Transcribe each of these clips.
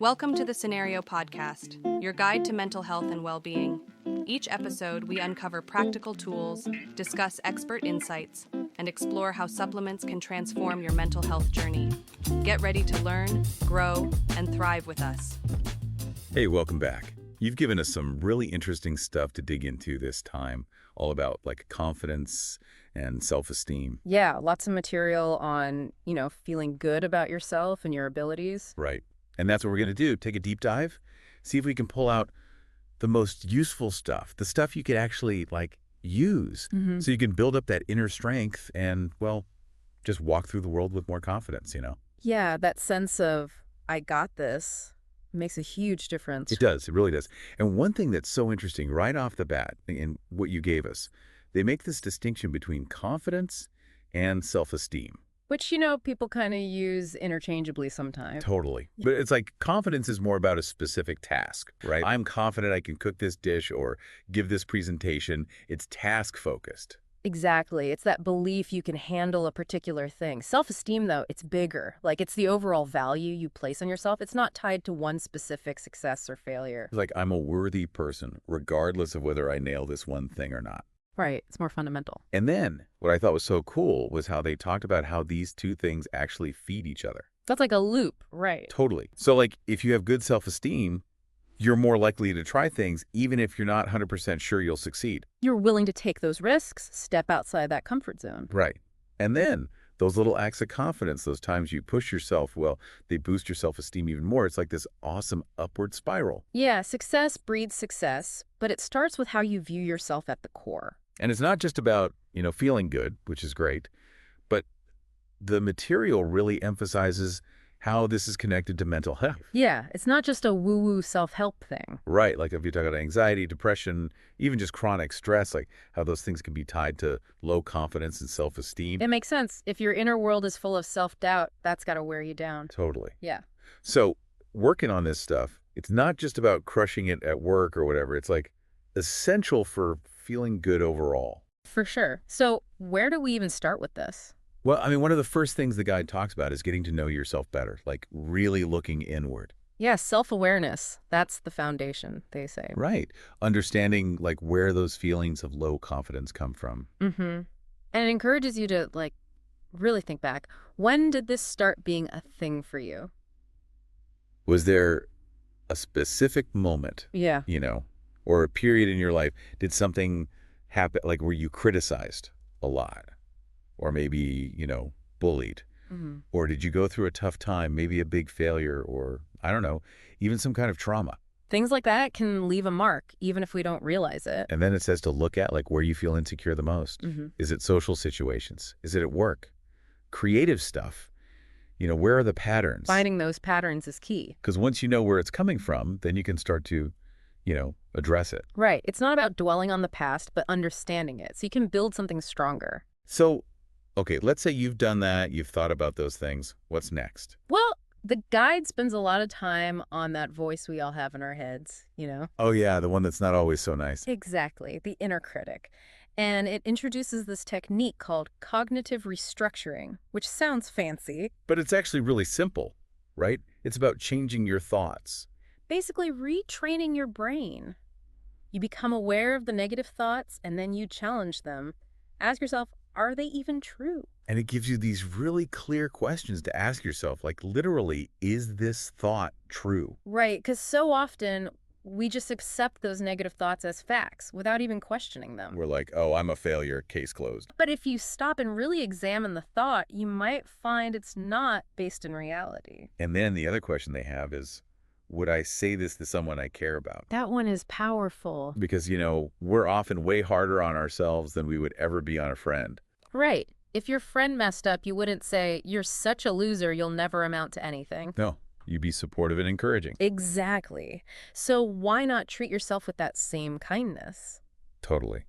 Welcome to the Cenario Podcast, your guide to mental health and well-being. Each episode, we uncover practical tools, discuss expert insights, and explore how supplements can transform your mental health journey. Get ready to learn, grow, and thrive with us. Hey, welcome back. You've given us some really interesting stuff to dig into this time, all about confidence and self-esteem. Yeah, lots of material on, feeling good about yourself and your abilities. Right. And that's what we're going to do. Take a deep dive, see if we can pull out the most useful stuff, the stuff you could actually use so you can build up that inner strength and, just walk through the world with more confidence, Yeah, that sense of, I got this, makes a huge difference. It does. It really does. And one thing that's so interesting right off the bat in what you gave us, they make this distinction between confidence and self-esteem. Which, people kind of use interchangeably sometimes. Totally. But it's like confidence is more about a specific task, right? I'm confident I can cook this dish or give this presentation. It's task-focused. Exactly. It's that belief you can handle a particular thing. Self-esteem, though, it's bigger. It's the overall value you place on yourself. It's not tied to one specific success or failure. It's like I'm a worthy person, regardless of whether I nail this one thing or not. Right. It's more fundamental. And then what I thought was so cool was how they talked about how these two things actually feed each other. That's like a loop, right? Totally. So if you have good self-esteem, you're more likely to try things even if you're not 100% sure you'll succeed. You're willing to take those risks, step outside that comfort zone. Right. And then those little acts of confidence, those times you push yourself, they boost your self-esteem even more. It's like this awesome upward spiral. Yeah, success breeds success, but it starts with how you view yourself at the core. And it's not just about, feeling good, which is great, but the material really emphasizes how this is connected to mental health. Yeah, it's not just a woo-woo self-help thing. Right, if you talk about anxiety, depression, even just chronic stress, how those things can be tied to low confidence and self-esteem. It makes sense. If your inner world is full of self-doubt, that's got to wear you down. Totally. Yeah. So working on this stuff, it's not just about crushing it at work or whatever. It's essential for feeling good overall. For sure. So where do we even start with this? Well, one of the first things the guide talks about is getting to know yourself better, really looking inward. Yeah, self-awareness. That's the foundation, they say. Right. Understanding, where those feelings of low confidence come from. And it encourages you to, really think back. When did this start being a thing for you? Was there a specific moment? Yeah. Or a period in your life, did something happen, where you criticized a lot? Or maybe, bullied? Or did you go through a tough time, maybe a big failure, or, I don't know, even some kind of trauma? Things like that can leave a mark, even if we don't realize it. And then it says to look at, where you feel insecure the most. Is it social situations? Is it at work? Creative stuff? Where are the patterns? Finding those patterns is key. Because once you know where it's coming from, then you can start to address it. Right. It's not about dwelling on the past, but understanding it. So you can build something stronger. So, okay, let's say you've done that. You've thought about those things. What's next? Well, the guide spends a lot of time on that voice we all have in our heads, Oh, yeah, the one that's not always so nice. Exactly. The inner critic. And it introduces this technique called cognitive restructuring, which sounds fancy. But it's actually really simple, right? It's about changing your thoughts. Basically retraining your brain. You become aware of the negative thoughts and then you challenge them. Ask yourself, are they even true? And it gives you these really clear questions to ask yourself, literally, is this thought true? Right, because so often we just accept those negative thoughts as facts without even questioning them. We're like, oh, I'm a failure, case closed. But if you stop and really examine the thought, you might find it's not based in reality. And then the other question they have is, would I say this to someone I care about? That one is powerful. Because, we're often way harder on ourselves than we would ever be on a friend. Right. If your friend messed up, you wouldn't say, you're such a loser, you'll never amount to anything. No, you'd be supportive and encouraging. Exactly. So why not treat yourself with that same kindness? Totally.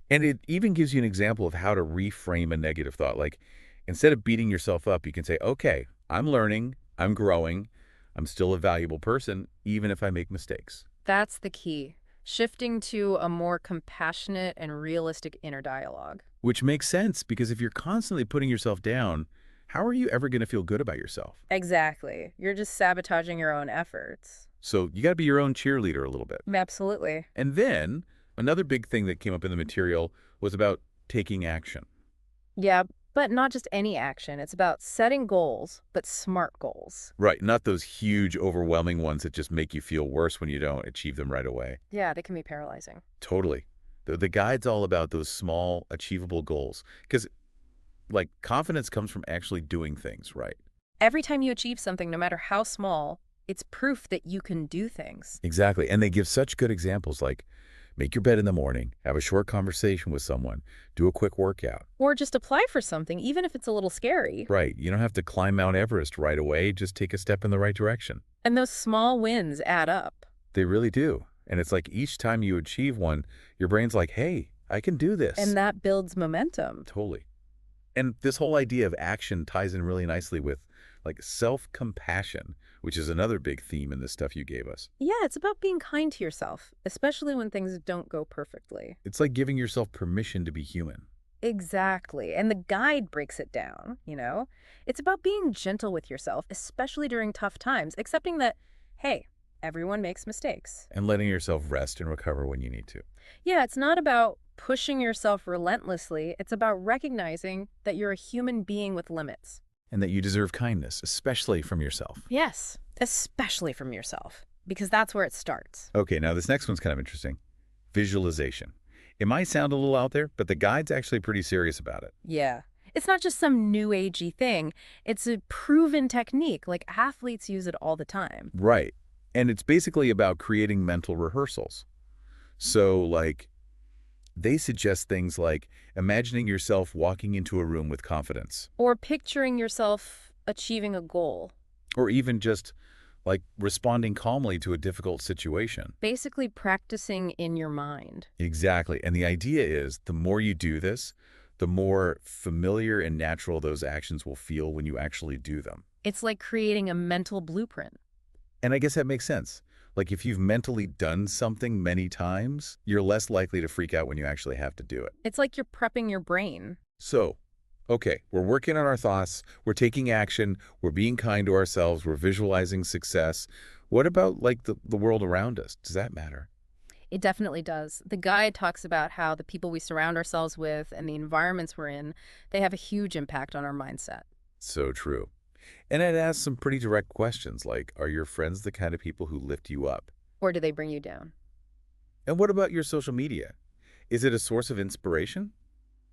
And it even gives you an example of how to reframe a negative thought. Instead of beating yourself up, you can say, okay, I'm learning, I'm growing, I'm still a valuable person, even if I make mistakes. That's the key. Shifting to a more compassionate and realistic inner dialogue. Which makes sense, because if you're constantly putting yourself down, how are you ever going to feel good about yourself? Exactly. You're just sabotaging your own efforts. So you got to be your own cheerleader a little bit. Absolutely. And then another big thing that came up in the material was about taking action. Yeah, but not just any action. It's about setting goals, but smart goals. Right, not those huge, overwhelming ones that just make you feel worse when you don't achieve them right away. Yeah, they can be paralyzing. Totally. The guide's all about those small, achievable goals. Because, like, confidence comes from actually doing things right. Every time you achieve something, no matter how small, it's proof that you can do things. Exactly. And they give such good examples like make your bed in the morning, have a short conversation with someone, do a quick workout. Or just apply for something, even if it's a little scary. Right. You don't have to climb Mount Everest right away. Just take a step in the right direction. And those small wins add up. They really do. And it's like each time you achieve one, your brain's like, hey, I can do this. And that builds momentum. Totally. And this whole idea of action ties in really nicely with like self-compassion, which is another big theme in the stuff you gave us. Yeah, it's about being kind to yourself, especially when things don't go perfectly. It's like giving yourself permission to be human. Exactly. And the guide breaks it down, you know? It's about being gentle with yourself, especially during tough times, accepting that, hey, everyone makes mistakes. And letting yourself rest and recover when you need to. Yeah, it's not about pushing yourself relentlessly. It's about recognizing that you're a human being with limits. And that you deserve kindness, especially from yourself. Yes, especially from yourself, because that's where it starts. Okay, now this next one's kind of interesting. Visualization. It might sound a little out there, but the guide's actually pretty serious about it. Yeah. It's not just some new agey thing. It's a proven technique. Like athletes use it all the time. Right. And it's basically about creating mental rehearsals. So, like, they suggest things like imagining yourself walking into a room with confidence. Or picturing yourself achieving a goal. Or even just, like, responding calmly to a difficult situation. Basically practicing in your mind. Exactly. And the idea is the more you do this, the more familiar and natural those actions will feel when you actually do them. It's like creating a mental blueprint. And I guess that makes sense. Like if you've mentally done something many times, you're less likely to freak out when you actually have to do it. It's like you're prepping your brain. So, okay, we're working on our thoughts, we're taking action, we're being kind to ourselves, we're visualizing success. What about like the world around us? Does that matter? It definitely does. The guide talks about how the people we surround ourselves with and the environments we're in, they have a huge impact on our mindset. So true. And I'd ask some pretty direct questions like, are your friends the kind of people who lift you up? Or do they bring you down? And what about your social media? Is it a source of inspiration?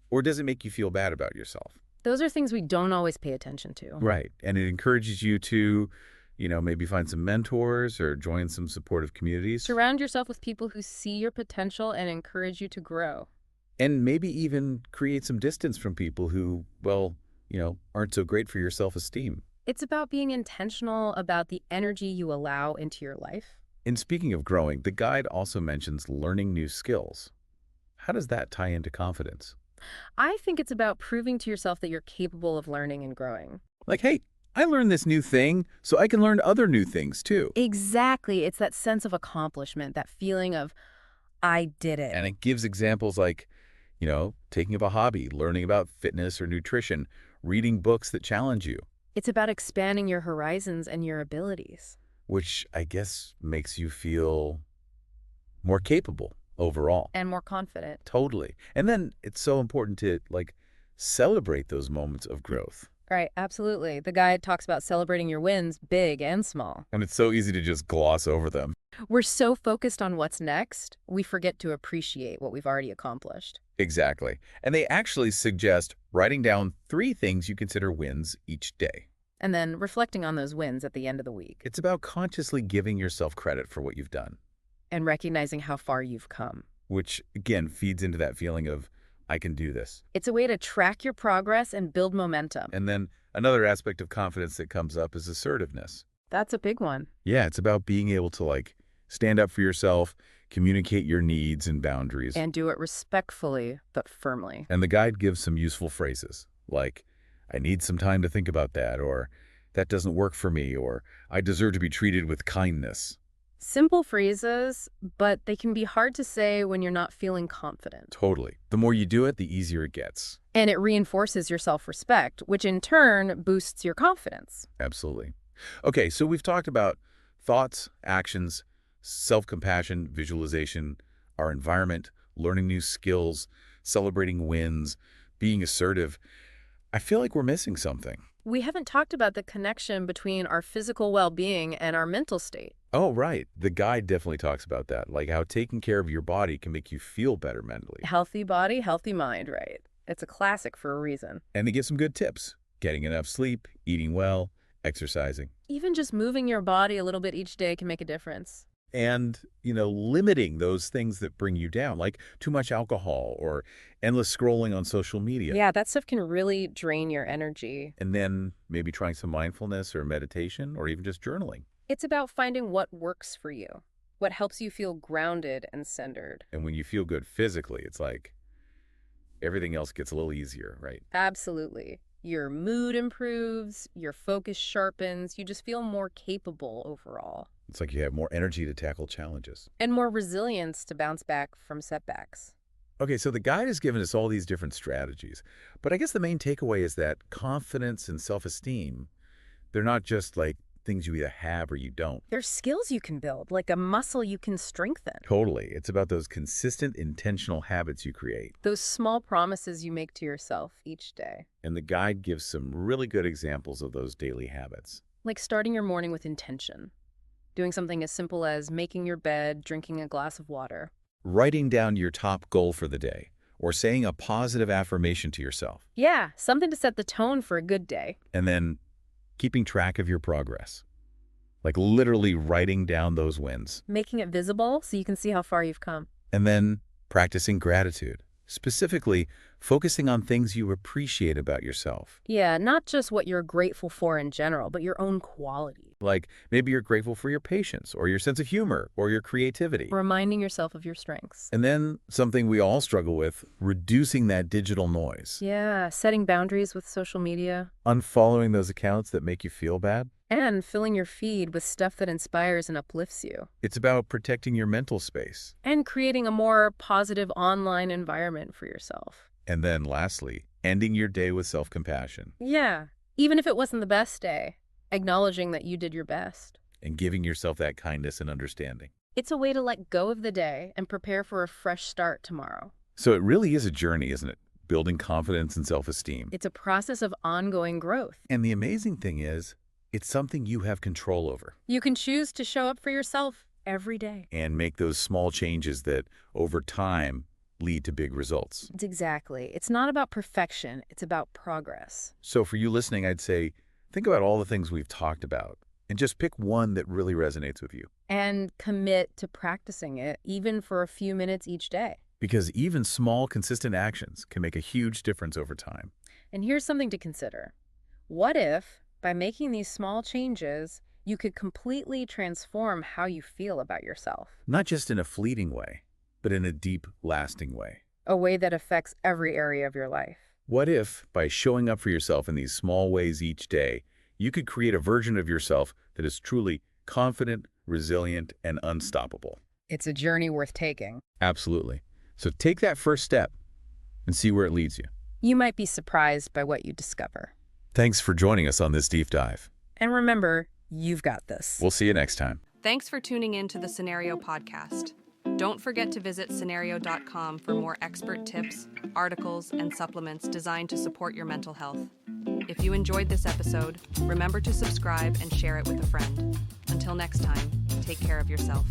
Or does it make you feel bad about yourself? Those are things we don't always pay attention to. Right. And it encourages you to, maybe find some mentors or join some supportive communities. Surround yourself with people who see your potential and encourage you to grow. And maybe even create some distance from people who, aren't so great for your self-esteem. It's about being intentional about the energy you allow into your life. And speaking of growing, the guide also mentions learning new skills. How does that tie into confidence? I think it's about proving to yourself that you're capable of learning and growing. Like, hey, I learned this new thing, so I can learn other new things too. Exactly. It's that sense of accomplishment, that feeling of, I did it. And it gives examples like, taking up a hobby, learning about fitness or nutrition, reading books that challenge you. It's about expanding your horizons and your abilities. Which I guess makes you feel more capable overall. And more confident. Totally. And then it's so important to, celebrate those moments of growth. Right, absolutely. The guide talks about celebrating your wins, big and small. And it's so easy to just gloss over them. We're so focused on what's next, we forget to appreciate what we've already accomplished. Exactly. And they actually suggest writing down 3 things you consider wins each day. And then reflecting on those wins at the end of the week. It's about consciously giving yourself credit for what you've done. And recognizing how far you've come. Which, again, feeds into that feeling of, I can do this. It's a way to track your progress and build momentum. And then another aspect of confidence that comes up is assertiveness. That's a big one. Yeah, it's about being able to, stand up for yourself, communicate your needs and boundaries. And do it respectfully, but firmly. And the guide gives some useful phrases, like, I need some time to think about that, or that doesn't work for me, or I deserve to be treated with kindness. Simple phrases, but they can be hard to say when you're not feeling confident. Totally. The more you do it, the easier it gets. And it reinforces your self-respect, which in turn boosts your confidence. Absolutely. Okay, so we've talked about thoughts, actions, self-compassion, visualization, our environment, learning new skills, celebrating wins, being assertive. I feel like we're missing something. We haven't talked about the connection between our physical well-being and our mental state. Oh, right. The guide definitely talks about that, like how taking care of your body can make you feel better mentally. Healthy body, healthy mind, right? It's a classic for a reason. And they give some good tips. Getting enough sleep, eating well, exercising. Even just moving your body a little bit each day can make a difference. And, limiting those things that bring you down, like too much alcohol or endless scrolling on social media. Yeah, that stuff can really drain your energy. And then maybe trying some mindfulness or meditation or even just journaling. It's about finding what works for you, what helps you feel grounded and centered. And when you feel good physically, it's like everything else gets a little easier, right? Absolutely. Your mood improves, your focus sharpens, you just feel more capable overall. It's like you have more energy to tackle challenges. And more resilience to bounce back from setbacks. Okay, so the guide has given us all these different strategies. But I guess the main takeaway is that confidence and self-esteem, they're not just like things you either have or you don't. They're skills you can build, like a muscle you can strengthen. Totally. It's about those consistent, intentional habits you create. Those small promises you make to yourself each day. And the guide gives some really good examples of those daily habits. Like starting your morning with intention. Doing something as simple as making your bed, drinking a glass of water. Writing down your top goal for the day, or saying a positive affirmation to yourself. Yeah, something to set the tone for a good day. And then keeping track of your progress. Like literally writing down those wins. Making it visible so you can see how far you've come. And then practicing gratitude. Specifically, focusing on things you appreciate about yourself. Yeah, not just what you're grateful for in general, but your own quality. Like maybe you're grateful for your patience or your sense of humor or your creativity. Reminding yourself of your strengths. And then something we all struggle with, reducing that digital noise. Yeah, setting boundaries with social media. Unfollowing those accounts that make you feel bad. And filling your feed with stuff that inspires and uplifts you. It's about protecting your mental space. And creating a more positive online environment for yourself. And then lastly, ending your day with self-compassion. Yeah, even if it wasn't the best day, acknowledging that you did your best. And giving yourself that kindness and understanding. It's a way to let go of the day and prepare for a fresh start tomorrow. So it really is a journey, isn't it? Building confidence and self-esteem. It's a process of ongoing growth. And the amazing thing is, it's something you have control over. You can choose to show up for yourself every day. And make those small changes that, over time, lead to big results. Exactly. It's not about perfection. It's about progress. So for you listening, I'd say, think about all the things we've talked about and just pick one that really resonates with you. And commit to practicing it, even for a few minutes each day. Because even small, consistent actions can make a huge difference over time. And here's something to consider. What if, by making these small changes, you could completely transform how you feel about yourself? Not just in a fleeting way, but in a deep, lasting way. A way that affects every area of your life. What if, by showing up for yourself in these small ways each day, you could create a version of yourself that is truly confident, resilient, and unstoppable? It's a journey worth taking. Absolutely. So take that first step and see where it leads you. You might be surprised by what you discover. Thanks for joining us on this deep dive. And remember, you've got this. We'll see you next time. Thanks for tuning in to the Cenario Podcast. Don't forget to visit Cenario.com for more expert tips, articles, and supplements designed to support your mental health. If you enjoyed this episode, remember to subscribe and share it with a friend. Until next time, take care of yourself.